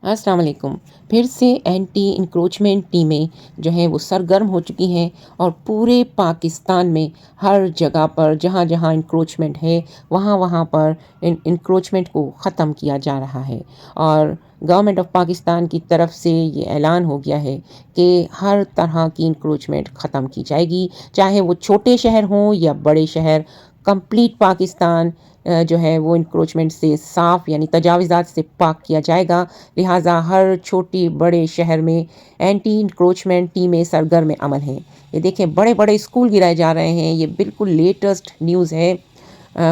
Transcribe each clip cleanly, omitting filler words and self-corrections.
السلام علیکم۔ پھر سے اینٹی انکروچمنٹ ٹیمیں جو ہیں وہ سرگرم ہو چکی ہیں اور پورے پاکستان میں ہر جگہ پر جہاں جہاں انکروچمنٹ ہے وہاں وہاں پر انکروچمنٹ کو ختم کیا جا رہا ہے، اور گورنمنٹ آف پاکستان کی طرف سے یہ اعلان ہو گیا ہے کہ ہر طرح کی انکروچمنٹ ختم کی جائے گی، چاہے وہ چھوٹے شہر ہوں یا بڑے شہر۔ کمپلیٹ پاکستان جو ہے وہ انکروچمنٹ سے صاف یعنی تجاوزات سے پاک کیا جائے گا، لہٰذا ہر چھوٹی بڑے شہر میں اینٹی انکروچمنٹ ٹیمیں سرگرم عمل ہیں۔ یہ دیکھیں بڑے بڑے اسکول گرائے جا رہے ہیں، یہ بالکل لیٹسٹ نیوز ہے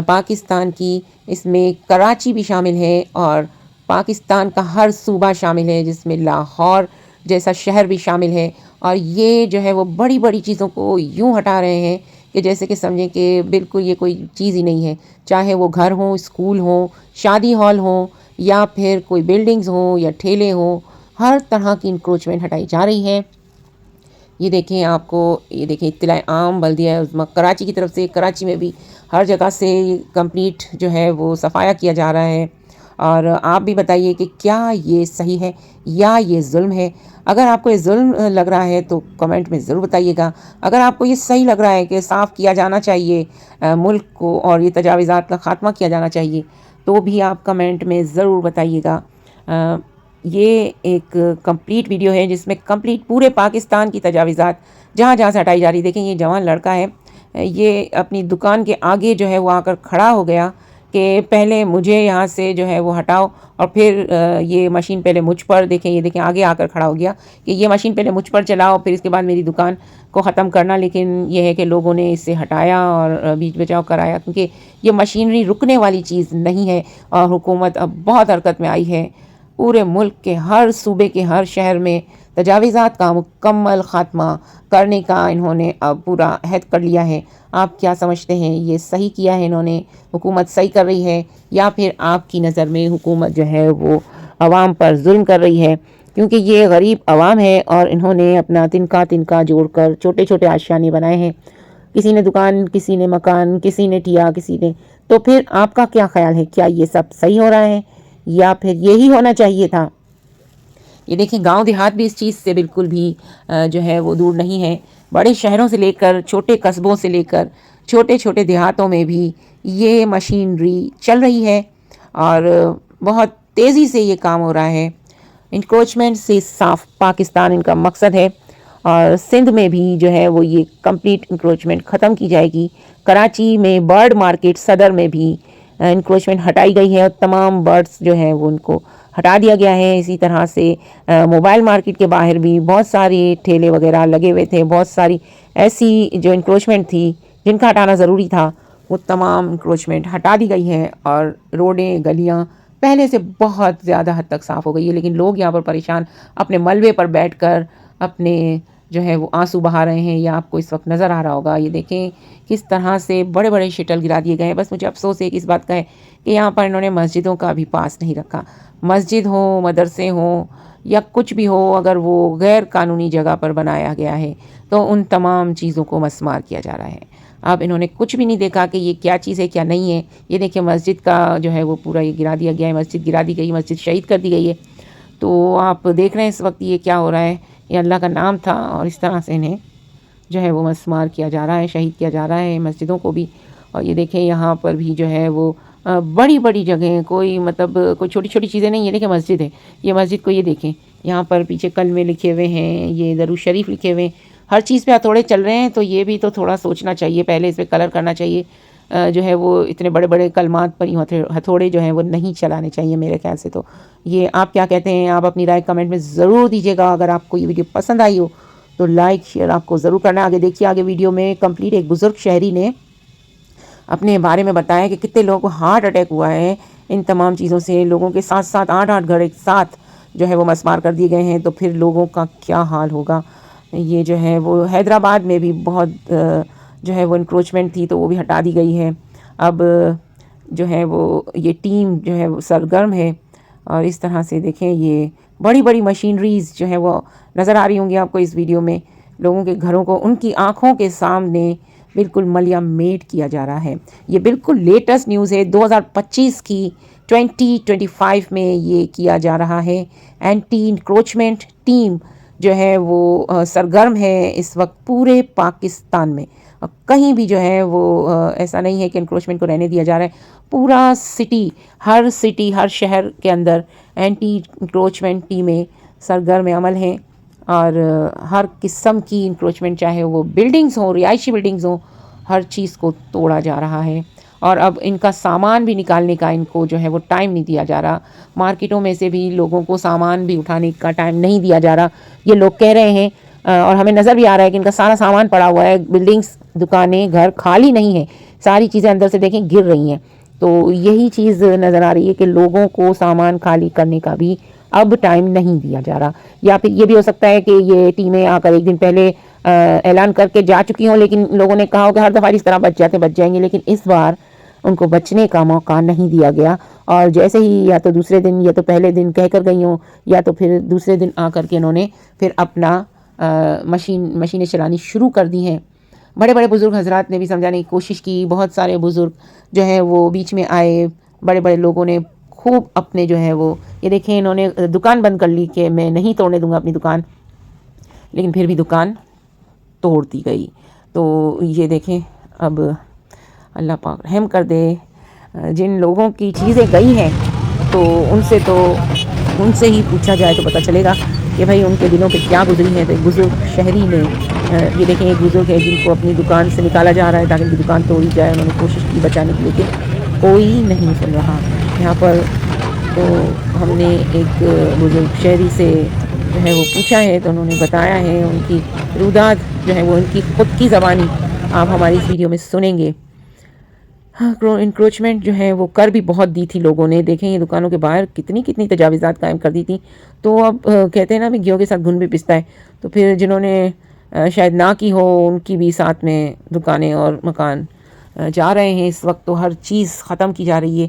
پاکستان کی۔ اس میں کراچی بھی شامل ہے اور پاکستان کا ہر صوبہ شامل ہے، جس میں لاہور جیسا شہر بھی شامل ہے، اور یہ جو ہے وہ بڑی بڑی چیزوں کو یوں ہٹا رہے ہیں کہ جیسے کہ سمجھیں کہ بالکل یہ کوئی چیز ہی نہیں ہے، چاہے وہ گھر ہوں، اسکول ہوں، شادی ہال ہوں، یا پھر کوئی بلڈنگز ہوں یا ٹھیلے ہوں، ہر طرح کی انکروچمنٹ ہٹائی جا رہی ہے۔ یہ دیکھیں آپ کو، یہ دیکھیں اطلاع عام بلدیہ عظمیٰ کراچی کی طرف سے، کراچی میں بھی ہر جگہ سے کمپلیٹ جو ہے وہ صفایا کیا جا رہا ہے۔ اور آپ بھی بتائیے کہ کیا یہ صحیح ہے یا یہ ظلم ہے؟ اگر آپ کو یہ ظلم لگ رہا ہے تو کمنٹ میں ضرور بتائیے گا، اگر آپ کو یہ صحیح لگ رہا ہے کہ صاف کیا جانا چاہیے ملک کو اور یہ تجاوزات کا خاتمہ کیا جانا چاہیے، تو بھی آپ کمنٹ میں ضرور بتائیے گا۔ یہ ایک کمپلیٹ ویڈیو ہے جس میں کمپلیٹ پورے پاکستان کی تجاوزات جہاں جہاں سے ہٹائی جا رہی۔ دیکھیں یہ جوان لڑکا ہے، یہ اپنی دکان کے آگے جو ہے وہ آ کر کھڑا ہو گیا کہ پہلے مجھے یہاں سے جو ہے وہ ہٹاؤ، اور پھر یہ مشین پہلے مجھ پر، دیکھیں یہ دیکھیں آگے آ کر کھڑا ہو گیا کہ یہ مشین پہلے مجھ پر چلاؤ، پھر اس کے بعد میری دکان کو ختم کرنا۔ لیکن یہ ہے کہ لوگوں نے اسے ہٹایا اور بیچ بچاؤ کرایا، کیونکہ یہ مشینری رکنے والی چیز نہیں ہے، اور حکومت اب بہت حرکت میں آئی ہے۔ پورے ملک کے ہر صوبے کے ہر شہر میں تجاوزات کا مکمل خاتمہ کرنے کا انہوں نے اب پورا عہد کر لیا ہے۔ آپ کیا سمجھتے ہیں، یہ صحیح کیا ہے انہوں نے؟ حکومت صحیح کر رہی ہے، یا پھر آپ کی نظر میں حکومت جو ہے وہ عوام پر ظلم کر رہی ہے؟ کیونکہ یہ غریب عوام ہے اور انہوں نے اپنا تنکا تنکا جوڑ کر چھوٹے چھوٹے آشیانے بنائے ہیں، کسی نے دکان، کسی نے مکان، کسی نے ٹھیا، کسی نے۔ تو پھر آپ کا کیا خیال ہے، کیا یہ سب صحیح ہو رہا ہے یا پھر یہی ہونا چاہیے تھا؟ یہ دیکھیں گاؤں دیہات بھی اس چیز سے بالکل بھی جو ہے وہ دور نہیں ہے۔ بڑے شہروں سے لے کر چھوٹے قصبوں سے لے کر چھوٹے چھوٹے دیہاتوں میں بھی یہ مشینری چل رہی ہے، اور بہت تیزی سے یہ کام ہو رہا ہے۔ انکروچمنٹ سے صاف پاکستان ان کا مقصد ہے، اور سندھ میں بھی جو ہے وہ یہ کمپلیٹ انکروچمنٹ ختم کی جائے گی۔ کراچی میں برڈ مارکیٹ صدر میں بھی انکروچمنٹ ہٹائی گئی ہے، اور تمام برڈز جو ہیں وہ ان کو ہٹا دیا گیا ہے۔ اسی طرح سے موبائل مارکیٹ کے باہر بھی بہت سارے ٹھیلے وغیرہ لگے ہوئے تھے، بہت ساری ایسی جو انکروچمنٹ تھی جن کا ہٹانا ضروری تھا، وہ تمام انکروچمنٹ ہٹا دی گئی ہے، اور روڈیں گلیاں پہلے سے بہت زیادہ حد تک صاف ہو گئی ہے۔ لیکن لوگ یہاں پر پریشان اپنے ملبے پر بیٹھ کر اپنے جو ہے وہ آنسو بہا رہے ہیں، یا آپ کو اس وقت نظر آ رہا ہوگا۔ یہ دیکھیں کس طرح سے بڑے بڑے شٹل گرا دیے گئے ہیں۔ بس مجھے افسوس ہے کہ اس بات کا ہے کہ یہاں پر انہوں نے مسجدوں کا بھی پاس نہیں رکھا۔ مسجد ہوں، مدرسے ہوں، یا کچھ بھی ہو، اگر وہ غیر قانونی جگہ پر بنایا گیا ہے تو ان تمام چیزوں کو مسمار کیا جا رہا ہے۔ اب انہوں نے کچھ بھی نہیں دیکھا کہ یہ کیا چیز ہے کیا نہیں ہے۔ یہ دیکھیں مسجد کا جو ہے وہ پورا یہ گرا دیا گیا ہے، مسجد گرا دی گئی، مسجد شہید کر دی گئی ہے۔ تو آپ دیکھ رہے ہیں اس وقت یہ کیا ہو رہا ہے، یہ اللہ کا نام تھا اور اس طرح سے انہیں جو ہے وہ مسمار کیا جا رہا ہے، شہید کیا جا رہا ہے مسجدوں کو بھی۔ اور یہ دیکھیں یہاں پر بھی جو ہے وہ بڑی بڑی جگہیں، کوئی مطلب کوئی چھوٹی چھوٹی چیزیں نہیں ہیں۔ دیکھیں مسجد ہے، یہ مسجد کو یہ دیکھیں یہاں پر پیچھے کلمے لکھے ہوئے ہیں، یہ درود شریف لکھے ہوئے ہیں، ہر چیز پہ ہتھوڑے چل رہے ہیں۔ تو یہ بھی تو تھوڑا سوچنا چاہیے، پہلے اس پہ کلر کرنا چاہیے۔ جو ہے وہ اتنے بڑے بڑے کلمات پر ہتھوڑے جو ہیں وہ نہیں چلانے چاہیے میرے خیال سے۔ تو یہ آپ کیا کہتے ہیں؟ آپ اپنی رائے کمنٹ میں ضرور دیجیے گا۔ اگر آپ کو یہ ویڈیو پسند آئی ہو تو لائک شیئر آپ کو ضرور کرنا ہے۔ آگے دیکھیے، آگے ویڈیو میں کمپلیٹ ایک بزرگ شہری نے اپنے بارے میں بتایا کہ کتنے لوگوں کو ہارٹ اٹیک ہوا ہے ان تمام چیزوں سے۔ لوگوں کے ساتھ ساتھ 8 گھر ایک ساتھ جو ہے وہ مسمار کر دیے گئے ہیں، تو پھر لوگوں کا کیا حال ہوگا۔ یہ جو ہے وہ حیدرآباد میں بھی بہت جو ہے وہ انکروچمنٹ تھی، تو وہ بھی ہٹا دی گئی ہے۔ اب جو ہے وہ یہ ٹیم جو ہے وہ سرگرم ہے، اور اس طرح سے دیکھیں یہ بڑی بڑی مشینریز جو ہے وہ نظر آ رہی ہوں گی آپ کو اس ویڈیو میں۔ لوگوں کے گھروں کو ان کی آنکھوں کے سامنے بالکل ملیا میٹ کیا جا رہا ہے۔ یہ بالکل لیٹسٹ نیوز ہے، 2025 کی 2025 میں یہ کیا جا رہا ہے۔ اینٹی انکروچمنٹ ٹیم جو ہے وہ سرگرم ہے اس وقت پورے پاکستان میں، کہیں بھی جو ہے وہ ایسا نہیں ہے کہ انکروچمنٹ کو رہنے دیا جا رہا ہے۔ پورا سٹی ہر شہر کے اندر اینٹی انکروچمنٹ ٹیمیں سرگرم عمل ہیں، اور ہر قسم کی انکروچمنٹ، چاہے وہ بلڈنگز ہوں، رہائشی بلڈنگز ہوں، ہر چیز کو توڑا جا رہا ہے۔ اور اب ان کا سامان بھی نکالنے کا ان کو جو ہے وہ ٹائم نہیں دیا جا رہا۔ مارکیٹوں میں سے بھی لوگوں کو سامان بھی اٹھانے کا ٹائم نہیں دیا جا رہا، یہ لوگ کہہ رہے ہیں، اور ہمیں نظر بھی آ رہا ہے کہ ان کا سارا سامان پڑا ہوا ہے، بلڈنگز، دکانیں، گھر خالی نہیں ہیں، ساری چیزیں اندر سے دیکھیں گر رہی ہیں۔ تو یہی چیز نظر آ رہی ہے کہ لوگوں کو سامان خالی کرنے کا بھی اب ٹائم نہیں دیا جا رہا، یا پھر یہ بھی ہو سکتا ہے کہ یہ ٹیمیں آ کر ایک دن پہلے اعلان کر کے جا چکی ہوں، لیکن لوگوں نے کہا ہو کہ ہر دفعہ اس طرح بچ جائیں گے، لیکن اس بار ان کو بچنے کا موقع نہیں دیا گیا، اور جیسے ہی یا تو دوسرے دن یا تو پہلے دن کہہ کر گئی ہوں، یا تو پھر دوسرے دن آ کر کے انہوں نے پھر اپنا مشینیں چلانی شروع کر دی ہیں۔ بڑے بڑے بزرگ حضرات نے بھی سمجھانے کی کوشش کی، بہت سارے بزرگ جو ہیں وہ بیچ میں آئے، بڑے بڑے لوگوں نے خوب اپنے جو ہے وہ، یہ دیکھیں انہوں نے دکان بند کر لی کہ میں نہیں توڑنے دوں گا اپنی دکان، لیکن پھر بھی دکان توڑ دی گئی۔ تو یہ دیکھیں، اب اللہ پاک رحم کر دے، جن لوگوں کی چیزیں گئی ہیں تو ان سے ہی پوچھا جائے تو پتہ چلے گا کہ بھائی ان کے دلوں پہ کیا گزری ہے۔ تو ایک بزرگ شہری نے، یہ دیکھیں ایک بزرگ ہے جن کو اپنی دکان سے نکالا جا رہا ہے تاکہ ان کی دکان توڑی جائے، انہوں نے کوشش کی بچانے کی، لیکن کوئی نہیں سن رہا یہاں پر۔ تو ہم نے ایک بزرگ شہری سے جو ہے وہ پوچھا ہے، تو انہوں نے بتایا ہے، ان کی روداد جو ہے وہ ان کی خود کی زبانی آپ ہماری اس ویڈیو میں سنیں گے۔ انکروچمنٹ جو ہے وہ کر بھی بہت دی تھی لوگوں نے، دیکھیں یہ دکانوں کے باہر کتنی تجاوزات قائم کر دی تھی۔ تو اب کہتے ہیں نا بھی گیہوں کے ساتھ گھن بھی پستا ہے، تو پھر جنہوں نے شاید نہ کی ہو ان کی بھی ساتھ میں دکانیں اور مکان جا رہے ہیں۔ اس وقت تو ہر چیز ختم کی جا رہی ہے۔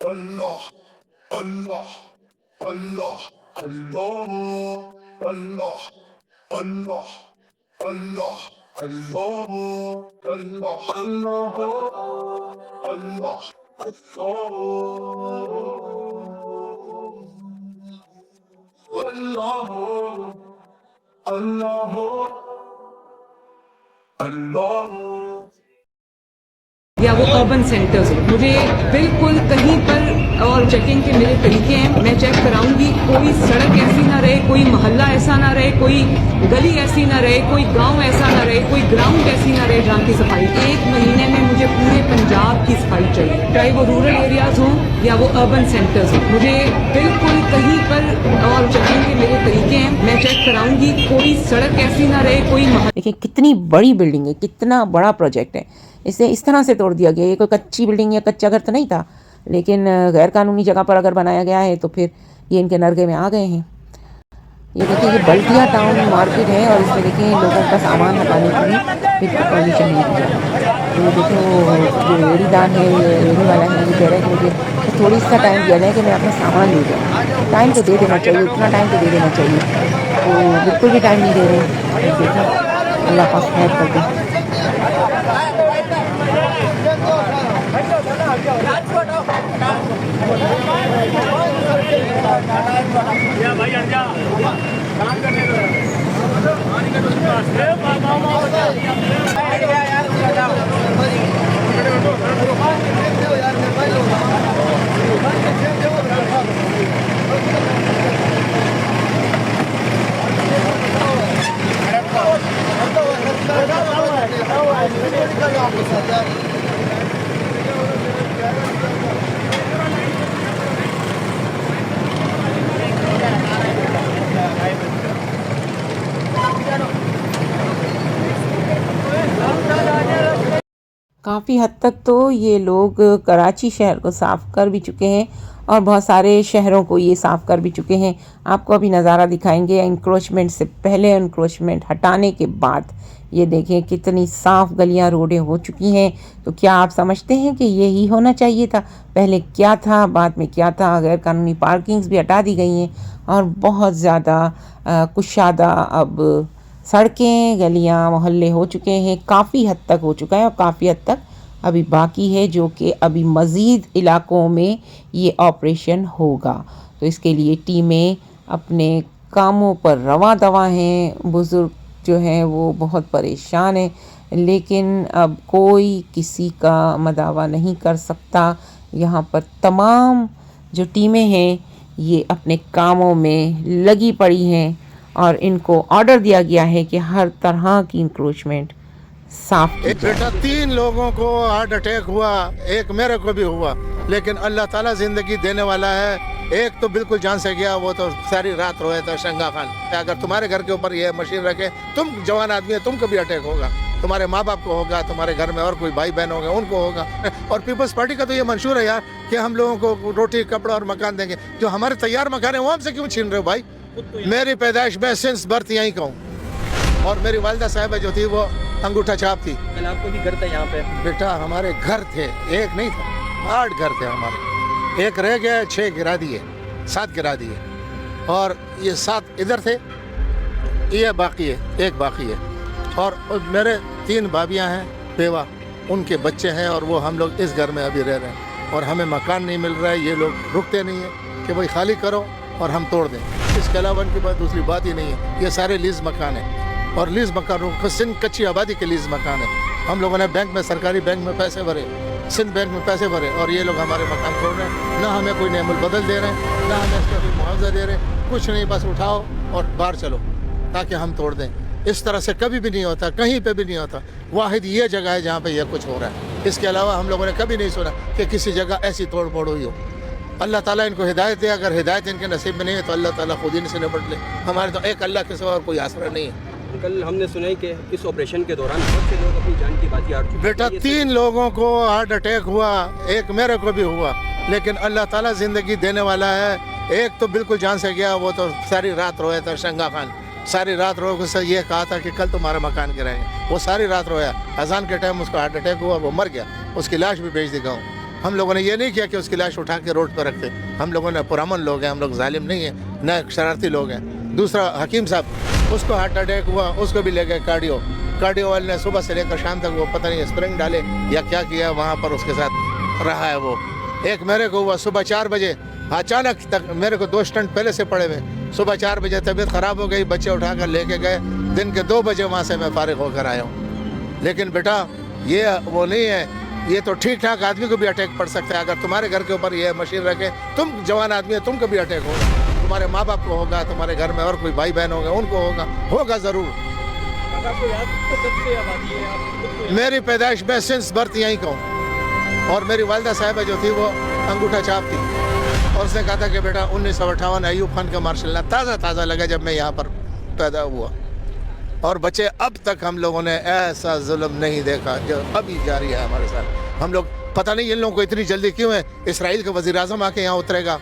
Allah, Allah, Allah, Allah, Allah, Allah, Allah, Allah, Allah, Allah, Allah, یا وہ اربن سینٹرز ہیں، مجھے بالکل کہیں پر اور چیکنگ کے میرے طریقے ہیں، میں چیک کراؤں گی، کوئی سڑک ایسی نہ رہے، کوئی محلہ ایسا نہ رہے، کوئی گلی ایسی نہ رہے، کوئی گاؤں ایسا نہ رہے، کوئی گراؤنڈ ایسی نہ رہے جہاں کی صفائی۔ 1 مہینے میں مجھے پورے پنجاب کی صفائی چاہیے، چاہے وہ رورل ایریاز ہوں یا وہ اربن سینٹرز ہوں، مجھے بالکل کہیں پر اور چیکنگ کے میرے طریقے ہیں، میں چیک کراؤں گی، کوئی سڑک ایسی نہ رہے، کوئی محلہ۔ دیکھیں کتنی بڑی بلڈنگ ہے، کتنا بڑا پروجیکٹ ہے، اسے اس طرح سے توڑ دیا گیا۔ یہ کوئی کچی بلڈنگ یا کچا گھر تو نہیں تھا، لیکن غیر قانونی جگہ پر اگر بنایا گیا ہے تو پھر یہ ان کے نرگے میں آ گئے ہیں۔ یہ دیکھیں یہ بلدیہ ٹاؤن مارکیٹ ہے، اور اس میں دیکھیں لوگوں کا سامان ہٹانے کی بھی پھر پرمیشن نہیں دی جا رہی۔ تو یہ دیکھیں وہ جو ریڑھی دان ہے، یہ ریڑھی والا ہے، یہ کہہ رہا ہے کہ مجھے تھوڑی سا ٹائم دیا جائے کہ میں اپنا سامان لے جاؤں۔ ٹائم تو دے دینا چاہیے، اتنا ٹائم تو دے دینا چاہیے، تو بالکل بھی ٹائم نہیں دے رہے۔ دیکھیں اللہ پاک خیر کر دے۔ کافی حد تک تو یہ لوگ کراچی شہر کو صاف کر بھی چکے ہیں، اور بہت سارے شہروں کو یہ صاف کر بھی چکے ہیں. آپ کو ابھی نظارہ دکھائیں گے انکروچمنٹ سے پہلے، انکروچمنٹ ہٹانے کے بعد. یہ دیکھیں کتنی صاف گلیاں روڈیں ہو چکی ہیں. تو کیا آپ سمجھتے ہیں کہ یہی ہونا چاہیے تھا؟ پہلے کیا تھا، بعد میں کیا تھا؟ غیر قانونی پارکنگز بھی ہٹا دی گئی ہیں اور بہت زیادہ کشادہ اب سڑکیں، گلیاں، محلے ہو چکے ہیں. کافی حد تک ہو چکا ہے اور کافی حد تک ابھی باقی ہے، جو کہ ابھی مزید علاقوں میں یہ آپریشن ہوگا. تو اس کے لیے ٹیمیں اپنے کاموں پر رواں دواں ہیں. بزرگ جو ہیں وہ بہت پریشان ہیں، لیکن اب کوئی کسی کا مداوا نہیں کر سکتا. یہاں پر تمام جو ٹیمیں ہیں یہ اپنے کاموں میں لگی پڑی ہیں اور ان کو آرڈر دیا گیا ہے کہ ہر طرح کی انکروچمنٹ صاف کی ایک جائے. بیٹا 3 لوگوں کو ہارٹ اٹیک ہوا، ایک میرے کو بھی ہوا، لیکن اللہ تعالیٰ زندگی دینے والا ہے. ایک تو بالکل جان سے گیا، وہ تو ساری رات رویا تھا شنگا خان. اگر تمہارے گھر کے اوپر یہ مشین رکھے، تم جوان آدمی ہے، تم کو بھی اٹیک ہوگا، تمہارے ماں باپ کو ہوگا، تمہارے گھر میں اور کوئی بھائی بہن ہوگا ان کو ہوگا. اور پیپلز پارٹی کا تو یہ منشور ہے یار کہ ہم لوگوں کو روٹی کپڑا اور مکان دیں گے. جو ہمارے تیار مکان ہیں وہ ہم سے کیوں چھین رہے ہو بھائی؟ میری پیدائش میں سنس برتھ یہیں کا ہوں، اور میری والدہ صاحبہ جو تھی وہ انگوٹھا چھاپ تھی. آپ کو بھی گھر تھا یہاں پہ؟ بیٹا ہمارے گھر تھے، ایک نہیں تھا، 8 گھر تھے ہمارے. ایک رہ گیا، 6 گرا دیے، 7 گرا دیے، اور یہ 7 ادھر تھے، یہ باقی ہے، ایک باقی ہے. اور میرے 3 بھابیاں ہیں بیوہ، ان کے بچے ہیں، اور وہ ہم لوگ اس گھر میں ابھی رہ رہے ہیں، اور ہمیں مکان نہیں مل رہا ہے. یہ لوگ رکتے نہیں ہیں کہ بھائی خالی کرو اور ہم توڑ دیں. اس کے علاوہ ان کی بات دوسری بات ہی نہیں ہے. یہ سارے لیز مکان ہیں، اور لیز مکانوں کو سندھ کچی آبادی کے لیز مکان ہے. ہم لوگوں نے بینک میں، سرکاری بینک میں پیسے بھرے، سندھ بینک میں پیسے بھرے، اور یہ لوگ ہمارے مکان توڑ رہے ہیں. نہ ہمیں کوئی نعم البدل دے رہے ہیں، نہ ہمیں اس کا کوئی معاوضہ دے رہے ہیں، کچھ نہیں. بس اٹھاؤ اور باہر چلو تاکہ ہم توڑ دیں. اس طرح سے کبھی بھی نہیں ہوتا، کہیں پہ بھی نہیں ہوتا. واحد یہ جگہ ہے جہاں پہ یہ کچھ ہو رہا ہے. اس کے علاوہ ہم لوگوں نے کبھی نہیں سنا کہ کسی جگہ ایسی توڑ پھوڑ ہوئی ہو. اللہ تعالیٰ ان کو ہدایت دے. اگر ہدایت ان کے نصیب میں نہیں ہے تو اللہ تعالیٰ خود ان سے نپٹ لے. ہمارے تو ایک اللہ کے سوا اور کوئی آسرا نہیں ہے. کل ہم نے سنا ہے کہ اس آپریشن کے دوران بہت سے لوگ اپنی جان کی بازی ہار چکے ہیں. بیٹا 3 لوگوں کو ہارٹ اٹیک ہوا، ایک میرے کو بھی ہوا، لیکن اللہ تعالیٰ زندگی دینے والا ہے. ایک تو بالکل جان سے گیا، وہ تو ساری رات رویا تھا شنگا خان. ساری رات رو کے یہ کہا تھا کہ کل تمہارا مکان گرائیں گے. وہ ساری رات رویا. اذان کے ٹائم اس کو ہارٹ اٹیک ہوا، وہ مر گیا. اس کی لاش بھی بھیج دی گاؤں. ہم لوگوں نے یہ نہیں کیا کہ اس کی لاش اٹھا کے روڈ پہ رکھتے. ہم لوگوں نے پرامن لوگ ہیں، ہم لوگ ظالم نہیں ہیں، نہ شرارتی لوگ ہیں. دوسرا حکیم صاحب، اس کو ہارٹ اٹیک ہوا، اس کو بھی لے گئے کارڈیو والے نے. صبح سے لے کر شام تک وہ پتہ نہیں اسپرنگ ڈالے یا کیا کیا وہاں پر اس کے ساتھ رہا ہے وہ. ایک میرے کو ہوا صبح 4 بجے اچانک تک. میرے کو 2 اسٹنٹ پہلے سے پڑے ہوئے. صبح 4 بجے طبیعت خراب ہو گئی، بچے اٹھا کر لے کے گئے. دن کے 2 بجے وہاں سے میں فارغ ہو کر آیا ہوں. لیکن بیٹا یہ وہ نہیں ہے. یہ تو ٹھیک ٹھاک آدمی کو بھی اٹیک پڑ سکتا ہے. اگر تمہارے گھر کے اوپر یہ مشین رکھے، تم جوان آدمی ہے، تم کو بھی اٹیک ہوگا. تمہارے ماں باپ کو ہوگا، تمہارے گھر میں اور کوئی بھائی بہن ہوگا ان کو ہوگا ضرور. میری پیدائش میں سنس برتھ یہیں کا ہوں، اور میری والدہ صاحبہ جو تھی وہ انگوٹھا چھاپ تھی. اور اس نے کہا تھا کہ بیٹا 1958 ایوب خان کا مارشل لا تازہ لگا جب میں یہاں پر پیدا ہوا. اور بچے اب تک ہم لوگوں نے ایسا ظلم نہیں دیکھا جو ابھی جاری ہے ہمارے ساتھ. ہم لوگ پتہ نہیں ان لوگوں کو اتنی جلدی کیوں ہے. اسرائیل کا وزیر اعظم آ کے یہاں اترے گا،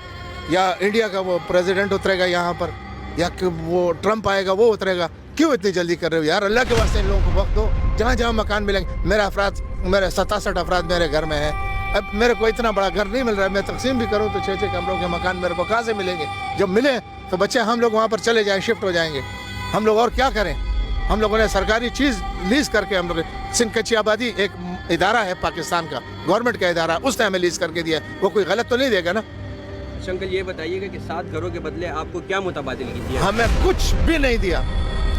یا انڈیا کا وہ پریزیڈنٹ اترے گا یہاں پر، یا کہ وہ ٹرمپ آئے گا وہ اترے گا. کیوں اتنی جلدی کر رہے ہو یار؟ اللہ کے واسطے ان لوگوں کو وقت دو. جہاں جہاں مکان ملیں گے. میرے 67 افراد میرے گھر میں ہیں. اب میرے کو اتنا بڑا گھر نہیں مل رہا ہے. میں تقسیم بھی کروں تو 6 کمروں کے مکان میرے کو کہاں سے ملیں گے؟ جب ملیں تو بچے ہم لوگ وہاں پر چلے جائیں، شفٹ ہو جائیں گے. ہم لوگ اور کیا کریں؟ ہم لوگوں نے سرکاری چیز لیز کر کے، ہم لوگ سندھ کچی آبادی ایک ادارہ ہے پاکستان کا، گورنمنٹ کا ادارہ، اس نے ہمیں لیز کر کے دیا. وہ کوئی غلط تو نہیں دے گا نا؟ انکل یہ بتائیے گا کہ 7 گھروں کے بدلے آپ کو کیا متبادل کیا؟ ہمیں کچھ بھی نہیں دیا،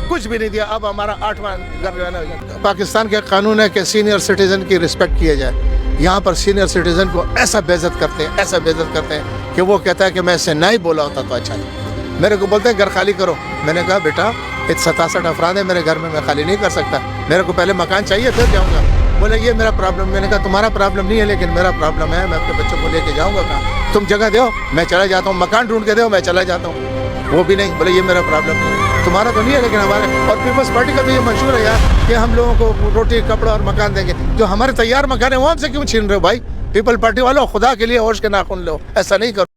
کچھ بھی نہیں دیا. اب ہمارا 8واں گھر جو ہے نا. پاکستان کے قانون ہے کہ سینئر سٹیزن کی رسپیکٹ کیا جائے. یہاں پر سینئر سٹیزن کو ایسا بے عزت کرتے ہیں کہ وہ کہتا ہے کہ میں اس سے نہیں بولا ہوتا تو اچھا نہیں. میرے کو بولتے ہیں گھر خالی کرو. میں نے کہا بیٹا 67 افراد ہیں میرے گھر میں خالی نہیں کر سکتا. میرے کو پہلے مکان چاہیے پھر جاؤں گا. بولے یہ میرا پرابلم. میں نے کہا تمہارا پرابلم نہیں ہے لیکن میرا پرابلم ہے. میں اپنے بچوں کو لے کے جاؤں گا کہاں؟ تم جگہ دو میں چلا جاتا ہوں، مکان ڈھونڈ کے دو میں چلا جاتا ہوں. وہ بھی نہیں. بولے یہ میرا پرابلم نہیں ہے. تمہارا تو نہیں ہے لیکن ہمارے. اور پیپلز پارٹی کا تو یہ منشور ہے یار کہ ہم لوگوں کو روٹی کپڑا اور مکان دیں گے. جو ہمارے تیار مکان ہیں وہ ہم سے کیوں چھین رہے ہو بھائی؟ پیپل پارٹی والوں خدا کے لیے ہوش کے ناخن لو. ایسا نہیں کرو.